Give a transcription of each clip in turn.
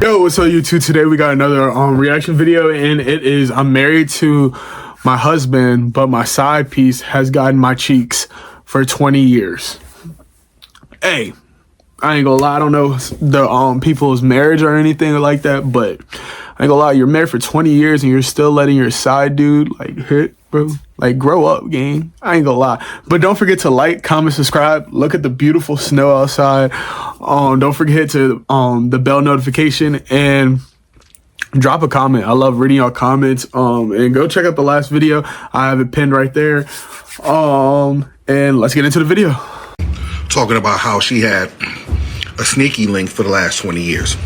Yo, what's up YouTube? Today we got another reaction video, and it is I'm married to my husband, but my side piece has gotten my cheeks for 20 years. Hey, I ain't gonna lie, I don't know the people's marriage or anything like that, but I ain't gonna lie, you're married for 20 years and you're still letting your side dude like hit, bro. Like, grow up, gang. I ain't gonna lie. But don't forget to like, comment, subscribe. Look at the beautiful snow outside. Don't forget to the bell notification and drop a comment. I love reading your comments. And go check out the last video. I have it pinned right there. And let's get into the video. Talking about how she had a sneaky link for the last 20 years.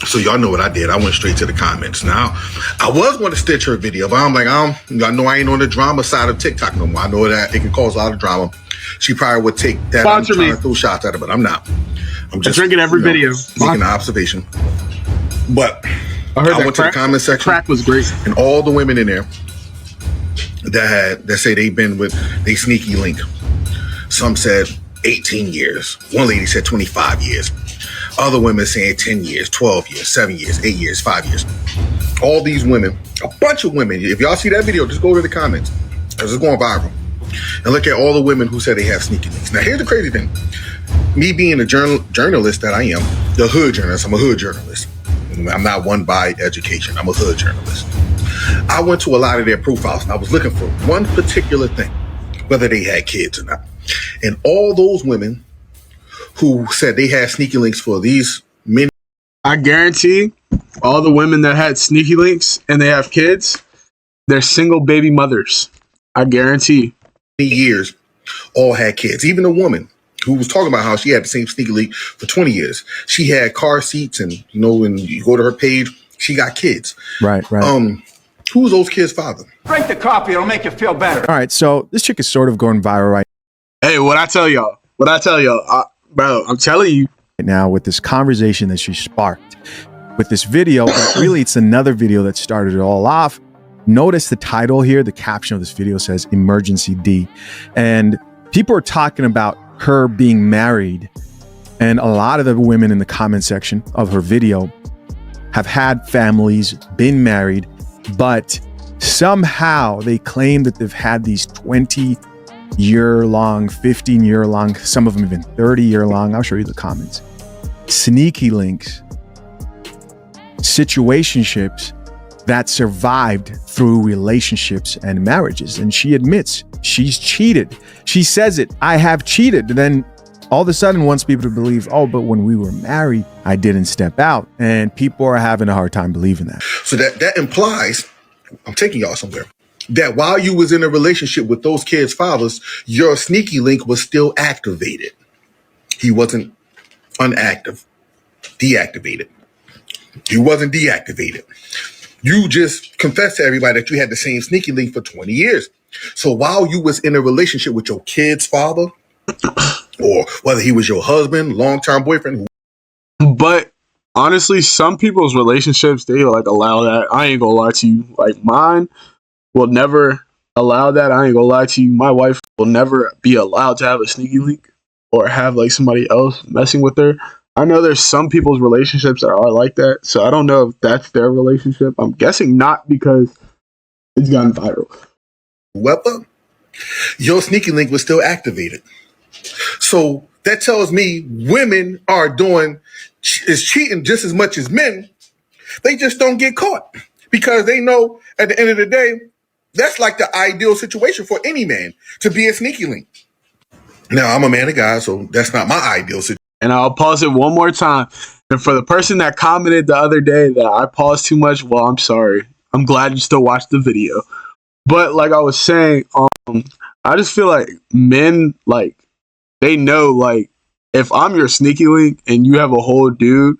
So y'all know what I did. I went straight to the comments. Now, I was going to stitch her video, but I'm like, y'all know I ain't on the drama side of TikTok no more. I know that it can cause a lot of drama. She probably would take that. Sponsor me. Throw shots at her, but I'm not. I'm just drinking every video. Making an observation. But I went to the comment section. Crack was great. And all the women in there that say they've been with a sneaky link. Some said 18 years. One lady said 25 years. Other women saying 10 years, 12 years, 7 years, 8 years, 5 years. All these women, a bunch of women. If y'all see that video, just go to the comments. It's going viral. And look at all the women who said they have sneaky links. Now, here's the crazy thing. Me being a journalist that I am, the hood journalist, I'm a hood journalist. I'm not one by education. I'm a hood journalist. I went to a lot of their profiles and I was looking for one particular thing, whether they had kids or not. And all those women who said they had sneaky links for these men, I guarantee all the women that had sneaky links and they have kids, they're single baby mothers. I guarantee. Years, all had kids. Even a woman who was talking about how she had the same sneaky link for 20 years. She had car seats, and you know, when you go to her page, she got kids. Right. Who's those kids' father? Drink the coffee, it'll make you feel better. All right, so this chick is sort of going viral right Hey, what I tell y'all, bro, I'm telling you. now with this conversation that she sparked with this video. Really, it's another video that started it all off. Notice the title here, the caption of this video says Emergency D. And people are talking about her being married. And a lot of the women in the comment section of her video have had families, been married, but somehow they claim that they've had these 20-year-long, 15-year-long, some of them even 30-year-long, I'll show you the comments, sneaky links, situationships that survived through relationships and marriages. And she admits she's cheated. She says it, I have cheated. And then all of a sudden wants people to believe, oh, but when we were married, I didn't step out. And people are having a hard time believing that. So that implies, I'm taking y'all somewhere, that while you was in a relationship with those kids' fathers, your sneaky link was still activated. He wasn't deactivated. He wasn't deactivated. You just confessed to everybody that you had the same sneaky link for 20 years. So while you was in a relationship with your kid's father, or whether he was your husband, long-term boyfriend. But honestly, some people's relationships, they like allow that. I ain't gonna lie to you. Like, mine will never allow that. I ain't gonna lie to you. My wife will never be allowed to have a sneaky link or have like somebody else messing with her. I know there's some people's relationships that are like that, so I don't know if that's their relationship. I'm guessing not, because it's gotten viral. Whoever, your sneaky link was still activated. So that tells me women are cheating just as much as men. They just don't get caught because they know at the end of the day, that's like the ideal situation for any man, to be a sneaky link. Now, I'm a man of God, so that's not my ideal situation. And I'll pause it one more time. And for the person that commented the other day that I paused too much, well, I'm sorry. I'm glad you still watched the video. But like I was saying, I just feel like men, like, they know, like, if I'm your sneaky link and you have a whole dude,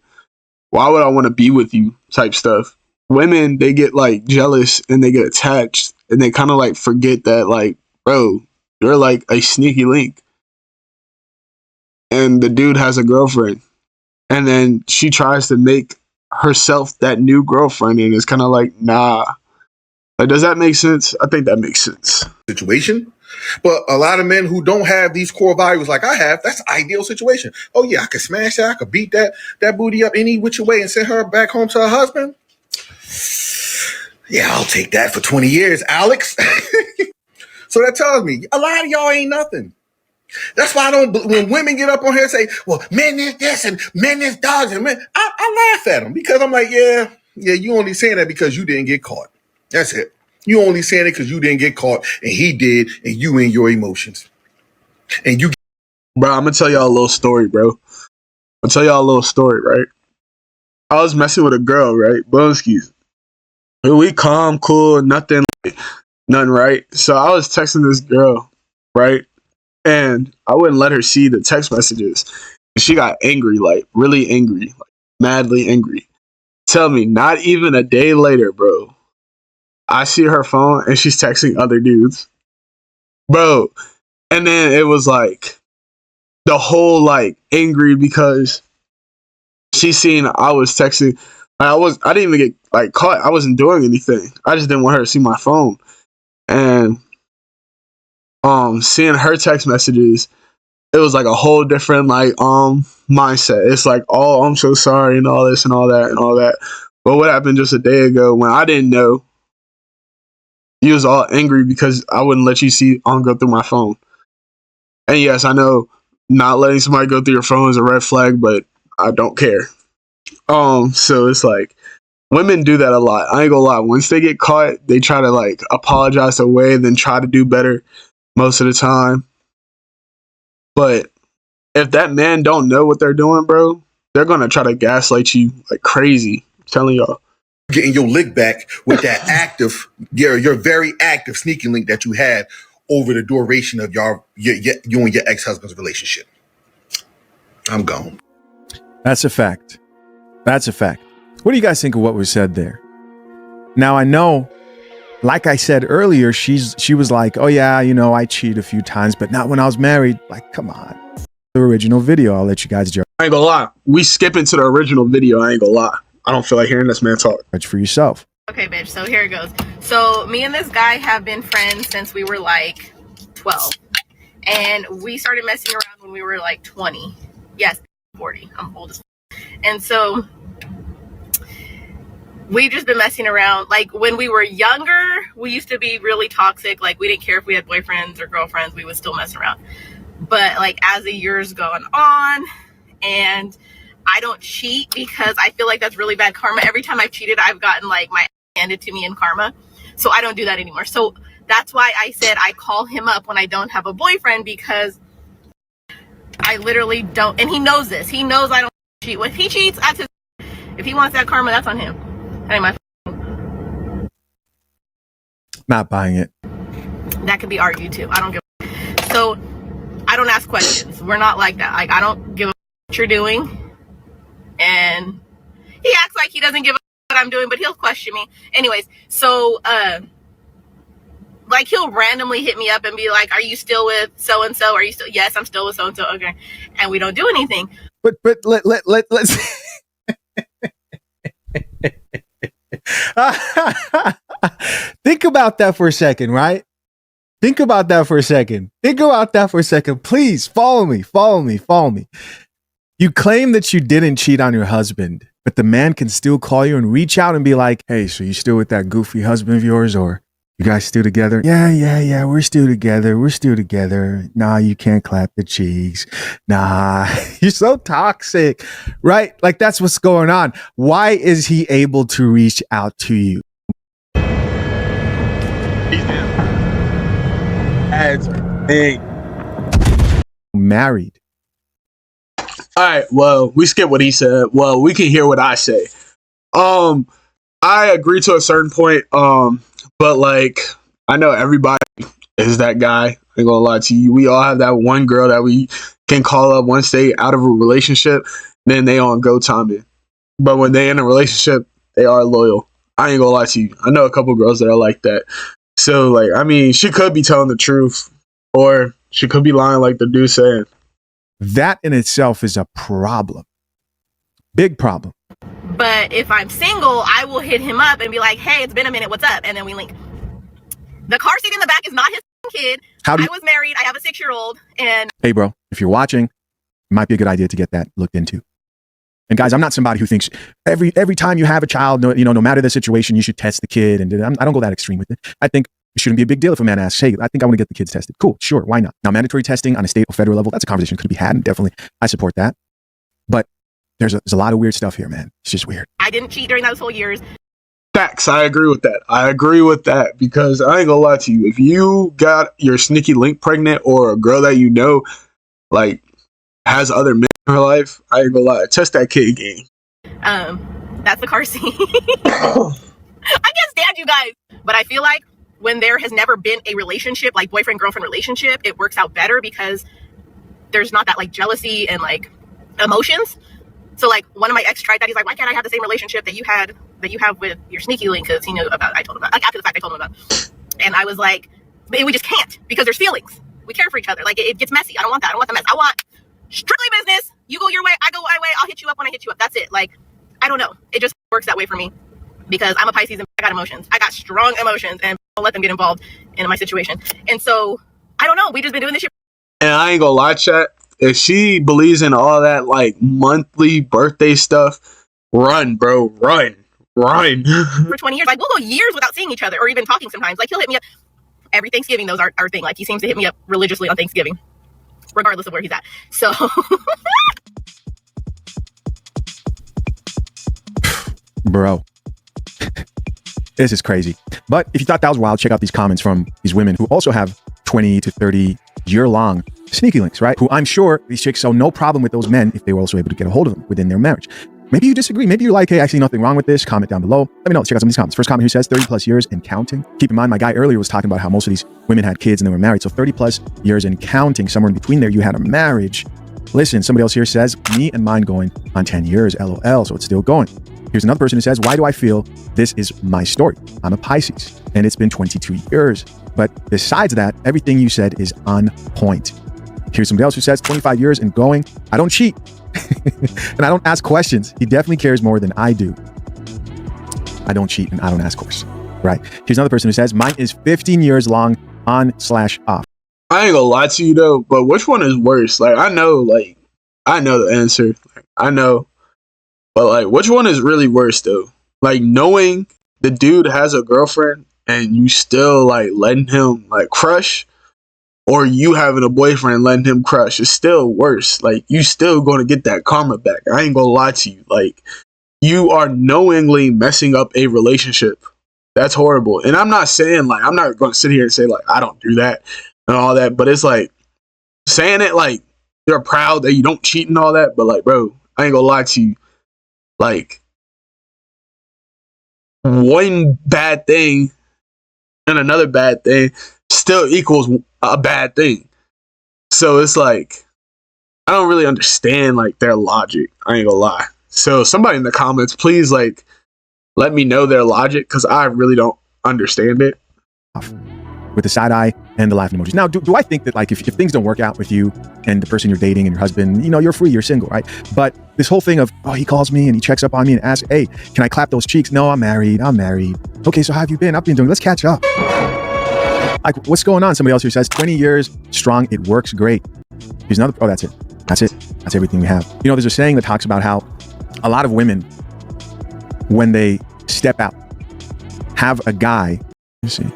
why would I want to be with you type stuff. Women, they get like jealous and they get attached and they kind of like forget that, like, bro, you're like a sneaky link. And the dude has a girlfriend, and then she tries to make herself that new girlfriend, and it's kind of like, nah. Like, does that make sense? I think that makes sense. Situation. But a lot of men who don't have these core values like I have, that's the ideal situation. Oh yeah, I could smash that, I could beat that booty up any which way and send her back home to her husband. Yeah, I'll take that for 20 years, Alex. So that tells me a lot of y'all ain't nothing. That's why when women get up on here and say, well, men is this and men is dogs and men, I laugh at them because I'm like, yeah, you only saying that because you didn't get caught. That's it. You only saying it because you didn't get caught and he did and you in your emotions. And you. Bro, I'm going to tell y'all a little story, bro. I'll tell y'all a little story, right? I was messing with a girl, right? Bonskis. We calm, cool, nothing, right? So I was texting this girl, right? And I wouldn't let her see the text messages. She got angry, like really angry, like madly angry. Tell me, not even a day later, bro, I see her phone and she's texting other dudes. Bro, and then it was like the whole like angry because she seen I was texting. I didn't even get like caught. I wasn't doing anything. I just didn't want her to see my phone. And seeing her text messages, it was like a whole different like mindset. It's like, oh, I'm so sorry and all this and all that and all that. But what happened just a day ago when I didn't know? You was all angry because I wouldn't let you see go through my phone. And yes, I know not letting somebody go through your phone is a red flag, but I don't care. So it's like women do that a lot. I ain't gonna lie. Once they get caught, they try to like apologize away, then try to do better most of the time. But if that man don't know what they're doing, bro, they're gonna try to gaslight you like crazy. I'm telling y'all. Getting your lick back with that active, your very active sneaky link that you had over the duration of you and your ex-husband's relationship. I'm gone. That's a fact. That's a fact. What do you guys think of what was said there? Now, I know, like I said earlier, she was like, oh yeah, I cheat a few times, but not when I was married. Like, come on. The original video, I'll let you guys judge. I ain't gonna lie. We skip into the original video. I ain't gonna lie. I don't feel like hearing this man talk. Judge for yourself. Okay, bitch, so here it goes. So me and this guy have been friends since we were like 12. And we started messing around when we were like 20. Yes, 40. I'm old as f. And so we've just been messing around. Like when we were younger, we used to be really toxic. Like we didn't care if we had boyfriends or girlfriends. We would still mess around. But like as the years going on, and I don't cheat because I feel like that's really bad karma. Every time I've cheated, I've gotten like my handed to me in karma. So I don't do that anymore. So that's why I said I call him up when I don't have a boyfriend, because I literally don't. And he knows this. He knows I don't cheat. If he cheats, that's his. If he wants that karma, that's on him. That ain't my. Not buying it. That could be argued too. I don't give a. So I don't ask questions. We're not like that. Like I don't give a what you're doing. And he acts like he doesn't give a what I'm doing, but he'll question me. Anyways, so like he'll randomly hit me up and be like, are you still with so and so? Are you still? Yes, I'm still with so and so. Okay. And we don't do anything. But let's think about that for a second, right? Think about that for a second. Think about that for a second. Please follow me. You claim that you didn't cheat on your husband, but the man can still call you and reach out and be like, hey, so you still with that goofy husband of yours, or you guys still together? Yeah, we're still together. Nah, you can't clap the cheeks. Nah, you're so toxic, right? Like that's what's going on. Why is he able to reach out to you? He's him. Ads are big. Married. All right, well, we skip what he said. Well, we can hear what I say. I agree to a certain point, but like, I know everybody is that guy. I ain't gonna lie to you. We all have that one girl that we can call up once they out of a relationship, then they on go timing. But when they in a relationship, they are loyal. I ain't gonna lie to you. I know a couple girls that are like that. So, like, I mean, she could be telling the truth, or she could be lying like the dude said. That in itself is a problem. Big problem. But if I'm single, I will hit him up and be like, hey, it's been a minute. What's up? And then we link. The car seat in the back is not his kid. How do you, I was married. I have a 6-year-old, and hey, bro, if you're watching, it might be a good idea to get that looked into. And guys, I'm not somebody who thinks every time you have a child, no matter the situation, you should test the kid. And I don't go that extreme with it. I think it shouldn't be a big deal if a man asks, hey, I think I want to get the kids tested. Cool, sure, why not? Now, mandatory testing on a state or federal level, that's a conversation that could be had, and definitely I support that. But there's a lot of weird stuff here, man. It's just weird. I didn't cheat during those whole years. Facts. I agree with that. I agree with that because I ain't gonna lie to you. If you got your sneaky link pregnant or a girl that you know, like, has other men in her life, I ain't gonna lie. Test that kid again. That's the car scene. I can't stand you guys. But I feel like when there has never been a relationship, like boyfriend-girlfriend relationship, it works out better because there's not that like jealousy and like emotions. So like one of my ex tried that. He's like, why can't I have the same relationship that you have with your sneaky link? Because he knew about it. I told him about it. Like after the fact I told him about it. And I was like, we just can't because there's feelings. We care for each other. Like it gets messy. I don't want that. I don't want the mess. I want strictly business. You go your way, I go my way. I'll hit you up when I hit you up. That's it. Like, I don't know. It just works that way for me because I'm a Pisces and I got emotions. I got strong emotions and I'll let them get involved in my situation. And so I don't know. We just been doing this shit. And I ain't gonna lie, chat. If she believes in all that like monthly birthday stuff, run, bro, run. For 20 years, like we'll go years without seeing each other or even talking sometimes. Like he'll hit me up every Thanksgiving. Those are our thing. Like he seems to hit me up religiously on Thanksgiving, regardless of where he's at. So Bro, this is crazy. But if you thought that was wild, check out these comments from these women who also have 20 to 30 year-long sneaky links, right? Who I'm sure these chicks saw no problem with those men if they were also able to get a hold of them within their marriage. Maybe you disagree. Maybe you're like, hey, I see nothing wrong with this. Comment down below. Let me know. Let's check out some of these comments. First comment who says 30 plus years and counting. Keep in mind, my guy earlier was talking about how most of these women had kids and they were married. So 30 plus years and counting, somewhere in between there, you had a marriage. Listen, somebody else here says, me and mine going on 10 years, LOL. So it's still going. Here's another person who says, why do I feel this is my story? I'm a Pisces and it's been 22 years. But besides that, everything you said is on point. Here's somebody else who says 25 years and going. I don't cheat and I don't ask questions. He definitely cares more than I do. I don't cheat and I don't ask questions. Right. Here's another person who says mine is 15 years long on/off. I ain't gonna lie to you though, but which one is worse? Like I know the answer. Like, I know. But like which one is really worse though? Like knowing the dude has a girlfriend and you still like letting him like crush, or you having a boyfriend letting him crush is still worse. Like you still gonna get that karma back. I ain't gonna lie to you. Like you are knowingly messing up a relationship. That's horrible. And I'm not saying like, I'm not gonna sit here and say like, I don't do that and all that, but it's like saying it like you're proud that you don't cheat and all that, but like, bro, I ain't gonna lie to you. Like one bad thing and another bad thing still equals a bad thing. So it's like I don't really understand like their logic. I ain't gonna lie. So somebody in the comments, please like let me know their logic because I really don't understand it. With the side eye and the laughing emojis. Now, do I think that like if things don't work out with you and the person you're dating and your husband, you know, you're free, you're single, right? But this whole thing of, oh, he calls me and he checks up on me and asks, hey, can I clap those cheeks? No, I'm married. Okay, so how have you been? I've been doing, let's catch up. Like, what's going on? Somebody else who says 20 years strong, it works great. Here's another, oh, that's it. That's everything we have. You know, there's a saying that talks about how a lot of women, when they step out, have a guy, let me see,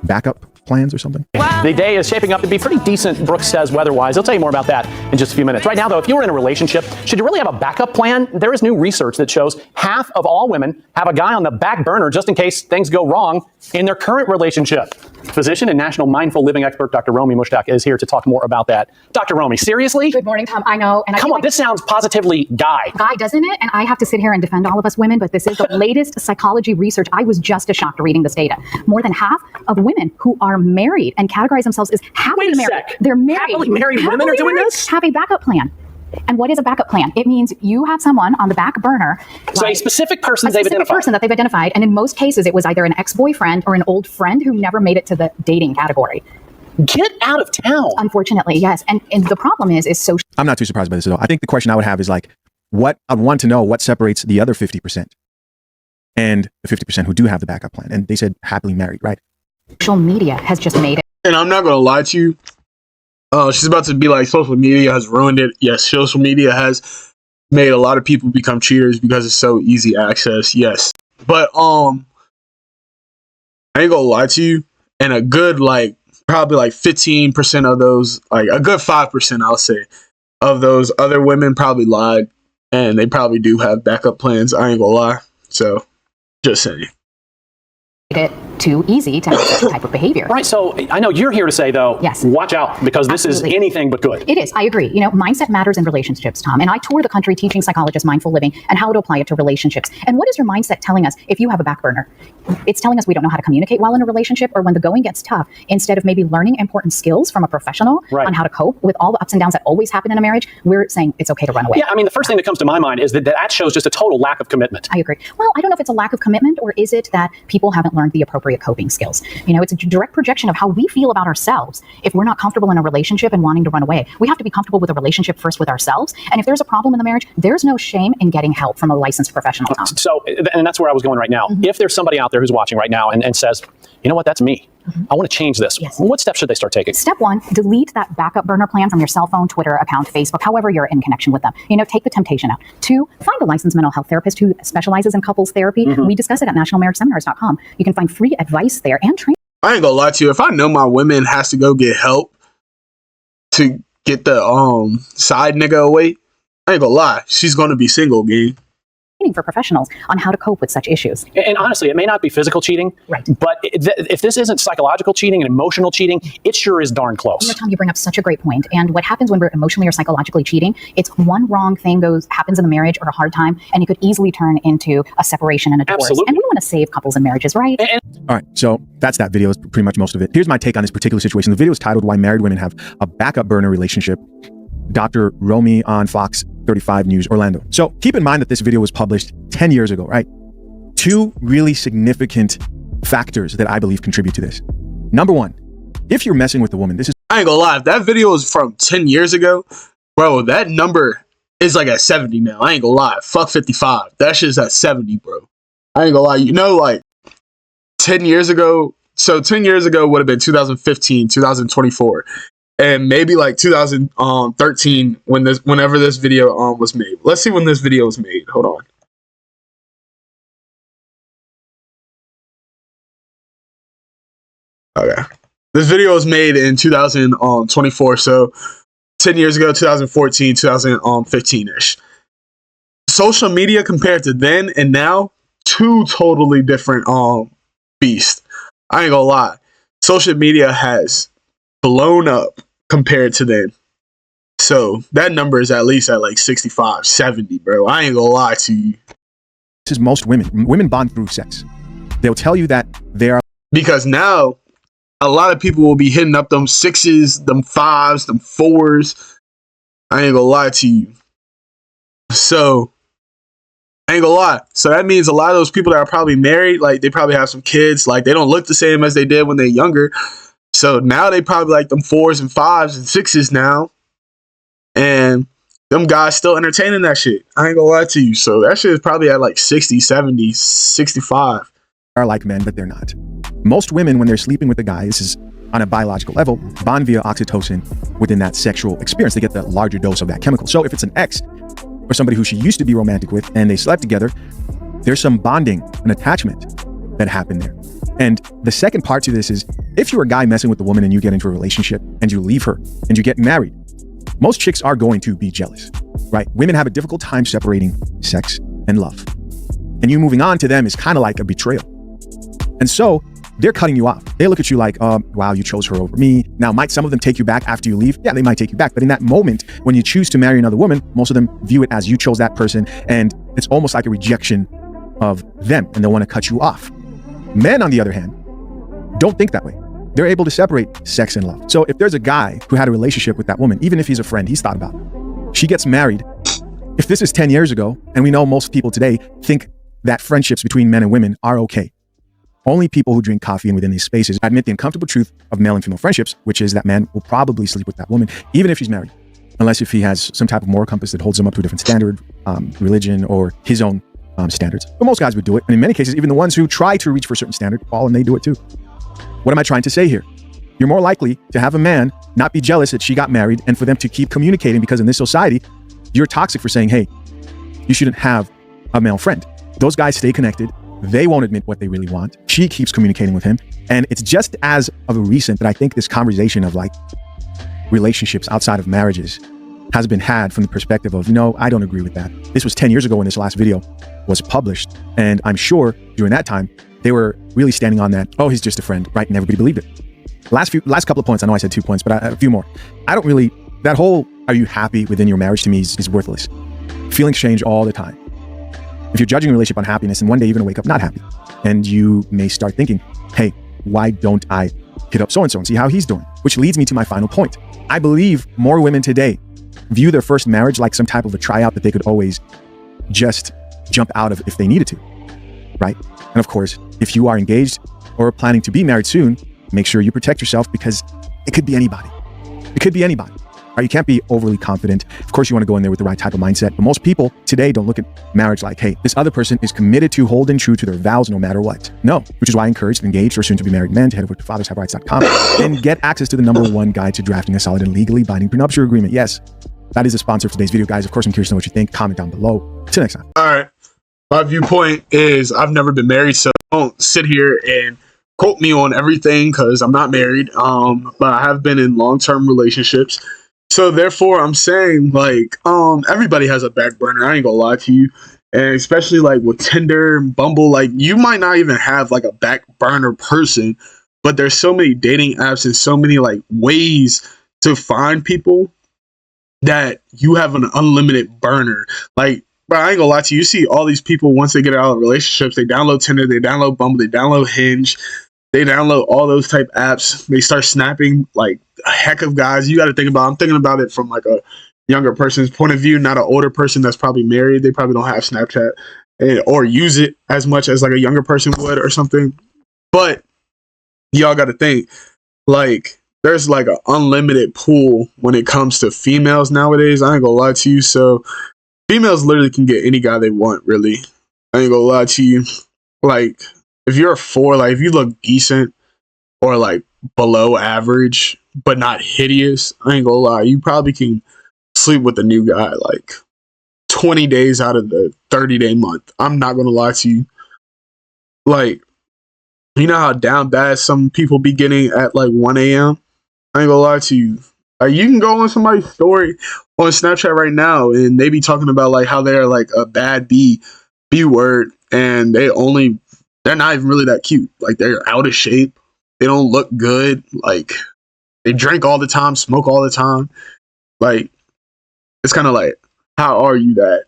backup plans or something? The day is shaping up to be pretty decent, Brooks says, weather-wise. I'll tell you more about that in just a few minutes. Right now, though, if you were in a relationship, should you really have a backup plan? There is new research that shows half of all women have a guy on the back burner just in case things go wrong in their current relationship. Physician and national mindful living expert Dr. Romy Mushtaq is here to talk more about that. Dr. Romy, seriously? Good morning, Tom. I know. And Come on, this sounds positively guy. Guy, doesn't it? And I have to sit here and defend all of us women, but this is the latest psychology research. I was just as shocked reading this data. More than half of women who are married and categorize themselves as happily Wait a married. sec. They're married. Happily married women are doing this? Have a backup plan. And what is a backup plan? It means you have someone on the back burner. So a specific person they've identified. Person that they've identified. And in most cases, it was either an ex-boyfriend or an old friend who never made it to the dating category. Get out of town. Unfortunately, yes. And the problem is social. I'm not too surprised by this at all. I think the question I would have is like, what I'd want to know what separates the other 50% and the 50% who do have the backup plan. And they said happily married, right? Social media has just made it. And I'm not gonna lie to you. She's about to be like, social media has ruined it. Yes, social media has made a lot of people become cheaters because it's so easy access. Yes, but I ain't gonna lie to you. And a good probably 15% of those, like a good 5%, I'll say, of those other women probably lied, and they probably do have backup plans. I ain't gonna lie. So, just saying. It too easy to have such a type of behavior. Right. So I know you're here to say, though, yes, watch out, because this absolutely is anything but good. It is. I agree. You know, mindset matters in relationships, Tom. And I tour the country teaching psychologists mindful living and how to apply it to relationships. And what is your mindset telling us if you have a back burner? It's telling us we don't know how to communicate well in a relationship, or when the going gets tough, instead of maybe learning important skills from a professional on how to cope with all the ups and downs that always happen in a marriage, we're saying it's okay to run away. Yeah, I mean, the first thing that comes to my mind is that shows just a total lack of commitment. I agree. Well, I don't know if it's a lack of commitment, or is it that people haven't learned the appropriate coping skills? You know, it's a direct projection of how we feel about ourselves. If we're not comfortable in a relationship and wanting to run away, we have to be comfortable with a relationship first with ourselves. And if there's a problem in the marriage, there's no shame in getting help from a licensed professional, Tom. So, and that's where I was going right now. If there's somebody out there who's watching right now and says, you know what, that's me. I want to change this. Yes. What steps should they start taking? Step one, delete that backup burner plan from your cell phone, Twitter account, Facebook, however you're in connection with them. You know, take the temptation out. Two, find a licensed mental health therapist who specializes in couples therapy. We discuss it at nationalmarriageseminars.com. You can find free advice there and training. I ain't gonna lie to you. If I know my woman has to go get help to get the side nigga away, I ain't gonna lie. She's gonna be single, gang. For professionals on how to cope with such issues. And honestly, it may not be physical cheating, right? But if this isn't psychological cheating and emotional cheating, it sure is darn close. You know, Tom, you bring up such a great point. And what happens when we're emotionally or psychologically cheating, it's one wrong thing happens in the marriage or a hard time, and it could easily turn into a separation and a divorce. Absolutely. And we want to save couples and marriages, right? All right, so that's that video. It's pretty much most of it. Here's my take on this particular situation. The video is titled "Why Married Women Have a Backup Burner Relationship." Dr. Romy on Fox 35 News Orlando. So keep in mind that this video was published 10 years ago, right? Two really significant factors that I believe contribute to this. Number one, if you're messing with a woman, I ain't gonna lie, if that video is from 10 years ago, bro, that number is like at 70 now. I ain't gonna lie. Fuck 55. That shit's at 70, bro. I ain't gonna lie. You know, like 10 years ago, so 10 years ago would have been 2015, 2024. And maybe like 2013 whenever this video was made. Let's see when this video was made. Hold on. Okay. This video was made in 2024, so 10 years ago, 2014, 2015-ish. Social media compared to then and now, two totally different beasts. I ain't gonna lie. Social media has blown up compared to then. So that number is at least at like 65, 70, bro. I ain't gonna lie to you. This is most women. Women bond through sex. They'll tell you that they are. Because now a lot of people will be hitting up them 6s, them 5s, them 4s. I ain't gonna lie to you. So I ain't gonna lie. So that means a lot of those people that are probably married, like they probably have some kids, like they don't look the same as they did when they're younger. So now they probably like them 4s and 5s and 6s now. And them guys still entertaining that shit. I ain't gonna lie to you. So that shit is probably at like 60, 70, 65. Are like men, but they're not. Most women, when they're sleeping with a guy, this is on a biological level, bond via oxytocin within that sexual experience. They get the larger dose of that chemical. So if it's an ex or somebody who she used to be romantic with and they slept together, there's some bonding, an attachment that happened there. And the second part to this is, if you're a guy messing with a woman and you get into a relationship and you leave her and you get married, most chicks are going to be jealous, right? Women have a difficult time separating sex and love. And you moving on to them is kind of like a betrayal. And so they're cutting you off. They look at you like, wow, you chose her over me. Now, might some of them take you back after you leave? Yeah, they might take you back. But in that moment, when you choose to marry another woman, most of them view it as you chose that person. And it's almost like a rejection of them, and they want to cut you off. Men, on the other hand, don't think that way. They're able to separate sex and love. So if there's a guy who had a relationship with that woman, even if he's a friend, he's thought about it. She gets married. If this is 10 years ago, and we know most people today think that friendships between men and women are okay. Only people who drink coffee and within these spaces admit the uncomfortable truth of male and female friendships, which is that man will probably sleep with that woman, even if she's married, unless if he has some type of moral compass that holds him up to a different standard, religion, or his own standards. But most guys would do it. And in many cases, even the ones who try to reach for a certain standard fall and they do it too. What am I trying to say here? You're more likely to have a man not be jealous that she got married and for them to keep communicating, because in this society, you're toxic for saying, hey, you shouldn't have a male friend. Those guys stay connected. They won't admit what they really want. She keeps communicating with him. And it's just as of a recent that I think this conversation of like relationships outside of marriages has been had from the perspective of, no, I don't agree with that. This was 10 years ago when this last video was published. And I'm sure during that time, they were really standing on that, oh, he's just a friend, right? And everybody believed it. Last couple of points, I know I said 2 points, but a few more. I don't really, that whole, are you happy within your marriage to me is worthless. Feelings change all the time. If you're judging a relationship on happiness, and one day you're gonna wake up not happy, and you may start thinking, hey, why don't I hit up so-and-so and see how he's doing? Which leads me to my final point. I believe more women today view their first marriage like some type of a tryout that they could always just jump out of if they needed to, right? And of course, if you are engaged or planning to be married soon, make sure you protect yourself, because it could be anybody. It could be anybody. Right? You can't be overly confident. Of course, you want to go in there with the right type of mindset. But most people today don't look at marriage like, hey, this other person is committed to holding true to their vows no matter what. No, which is why I encourage engaged or soon to be married men to head over to fathershaverights.com and get access to the #1 guide to drafting a solid and legally binding prenuptial agreement. Yes, that is the sponsor of today's video, guys. Of course, I'm curious to know what you think. Comment down below. Till next time. All right. My viewpoint is I've never been married, so don't sit here and quote me on everything because I'm not married. But I have been in long-term relationships. So therefore, I'm saying like everybody has a back burner. I ain't gonna lie to you, and especially like with Tinder and Bumble, like you might not even have like a back burner person, but there's so many dating apps and so many like ways to find people that you have an unlimited burner. Like, but I ain't gonna lie to you. You see all these people once they get out of relationships, they download Tinder, they download Bumble, they download Hinge, they download all those type apps. They start snapping like a heck of guys. You got to think about. I'm thinking about it from like a younger person's point of view, not an older person that's probably married. They probably don't have Snapchat or use it as much as like a younger person would or something. But y'all got to think like there's like an unlimited pool when it comes to females nowadays. I ain't gonna lie to you. So females literally can get any guy they want. Really, I ain't gonna lie to you. Like if you're a 4, like if you look decent or like below average but not hideous, I ain't gonna lie, you probably can sleep with a new guy like 20 days out of the 30-day month. I'm not gonna lie to you. Like, you know how down bad some people be getting at like 1 a.m.? I ain't gonna lie to you. Like, you can go on somebody's story on Snapchat right now and they be talking about like how they're like a bad B word, and they're not even really that cute. Like, they're out of shape. They don't look good. Like, they drink all the time, smoke all the time. Like, it's kind of like, how are you that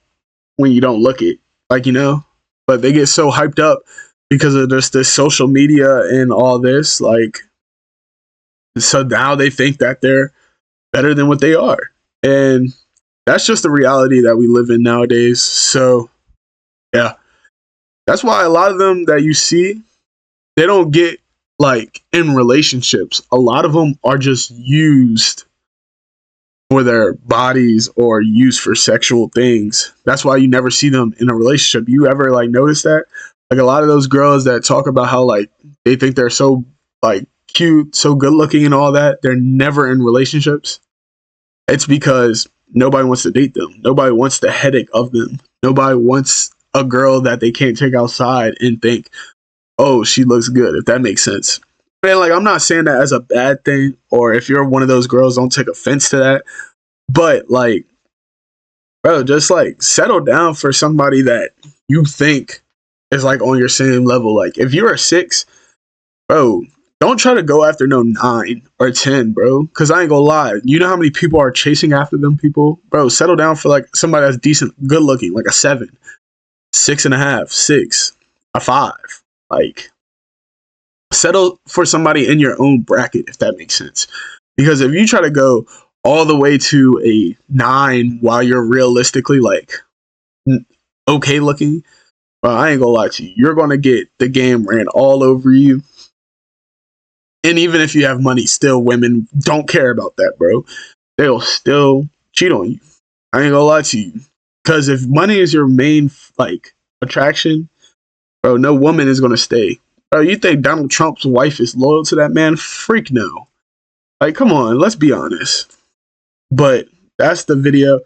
when you don't look it? Like, you know? But they get so hyped up because of just this social media and all this. Like, so now they think that they're better than what they are. And that's just the reality that we live in nowadays. So, yeah. That's why a lot of them that you see, they don't get like in relationships. A lot of them are just used for their bodies or used for sexual things. That's why you never see them in a relationship. You ever like notice that? Like a lot of those girls that talk about how like they think they're so like cute, so good looking and all that, they're never in relationships. It's because nobody wants to date them. Nobody wants the headache of them. Nobody wants a girl that they can't take outside and think, oh, she looks good, if that makes sense. And like, I'm not saying that as a bad thing, or if you're one of those girls, don't take offense to that. But like, bro, just like settle down for somebody that you think is like on your same level. Like if you're a 6, bro, don't try to go after no 9 or 10, bro. Cause I ain't gonna lie. You know how many people are chasing after them people? Bro, settle down for like somebody that's decent, good looking, like a 7. 6.5, 6, a 5. Like, settle for somebody in your own bracket, if that makes sense. Because if you try to go all the way to a 9 while you're realistically like okay looking, well, I ain't gonna lie to you. You're gonna get the game ran all over you. And even if you have money, still women don't care about that, bro. They'll still cheat on you. I ain't gonna lie to you. Because if money is your main like attraction, bro, no woman is gonna stay. Bro, you think Donald Trump's wife is loyal to that man? Freak no. Like, come on, let's be honest. But that's the video.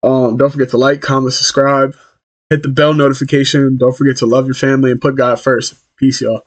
Don't forget to like, comment, subscribe, hit the bell notification. Don't forget to love your family and put God first. Peace, y'all.